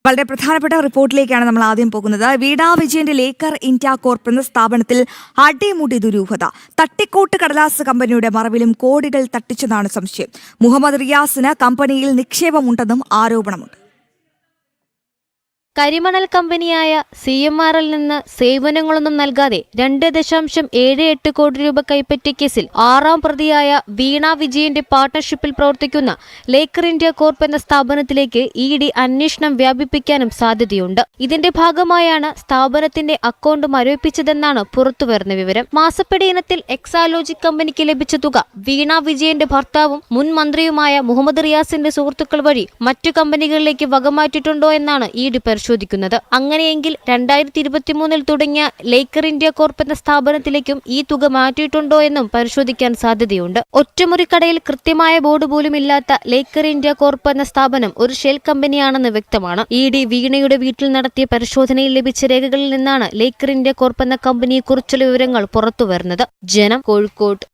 വളരെ പ്രധാനപ്പെട്ട റിപ്പോർട്ടിലേക്കാണ് നമ്മൾ ആദ്യം പോകുന്നത്. വീണ വിജയന്റെ ലേക്കർ ഇന്ത്യ കോർപ്പ് എന്ന സ്ഥാപനത്തിൽ അടിമുടി ദുരൂഹത. തട്ടിക്കൂട്ട് കടലാസ് കമ്പനിയുടെ മറവിലും കോടികൾ തട്ടിച്ചെന്നാണ് സംശയം. മുഹമ്മദ് റിയാസിന് കമ്പനിയിൽ നിക്ഷേപമുണ്ടെന്നും ആരോപണമുണ്ട്. കരിമണൽ കമ്പനിയായ CMRൽ നിന്ന് സേവനങ്ങളൊന്നും നൽകാതെ 2.78 കോടി രൂപ കൈപ്പറ്റിയ കേസിൽ 6ാം പ്രതിയായ വീണ വിജയന്റെ പാർട്ണർഷിപ്പിൽ പ്രവർത്തിക്കുന്ന ലേക്കർ ഇന്ത്യ കോർപ്പ് എന്ന സ്ഥാപനത്തിലേക്ക് ED അന്വേഷണം വ്യാപിപ്പിക്കാനും സാധ്യതയുണ്ട്. ഇതിന്റെ ഭാഗമായാണ് സ്ഥാപനത്തിന്റെ അക്കൗണ്ട് മരവിപ്പിച്ചതെന്നാണ് പുറത്തുവരുന്ന വിവരം. മാസപ്പടി ഇനത്തിൽ എക്സാലോജിക് കമ്പനിക്ക് ലഭിച്ച തുക വീണ വിജയന്റെ ഭർത്താവും മുൻ മന്ത്രിയുമായ മുഹമ്മദ് റിയാസിന്റെ സുഹൃത്തുക്കൾ വഴി മറ്റു കമ്പനികളിലേക്ക് വകമാറ്റിയിട്ടുണ്ടോ എന്നാണ് ED പരിശോധിക്കുന്നത്. അങ്ങനെയെങ്കിൽ 2023 തുടങ്ങിയ ലേക്കർ ഇന്ത്യ കോർപ്പ് എന്ന സ്ഥാപനത്തിലേക്കും ഈ തുക മാറ്റിയിട്ടുണ്ടോ എന്നും പരിശോധിക്കാൻ സാധ്യതയുണ്ട്. ഒറ്റമുറിക്കടയിൽ കൃത്യമായ ബോർഡ് പോലും ഇല്ലാത്ത ലേക്കർ ഇന്ത്യ കോർപ്പ് എന്ന സ്ഥാപനം ഒരു ഷെൽ കമ്പനിയാണെന്ന് വ്യക്തമാണ്. ED വീണയുടെ വീട്ടിൽ നടത്തിയ പരിശോധനയിൽ ലഭിച്ച രേഖകളിൽ നിന്നാണ് ലേക്കർ ഇന്ത്യ കോർപ്പ് എന്ന കമ്പനിയെക്കുറിച്ചുള്ള വിവരങ്ങൾ പുറത്തുവരുന്നത്. ജനം, കോഴിക്കോട്.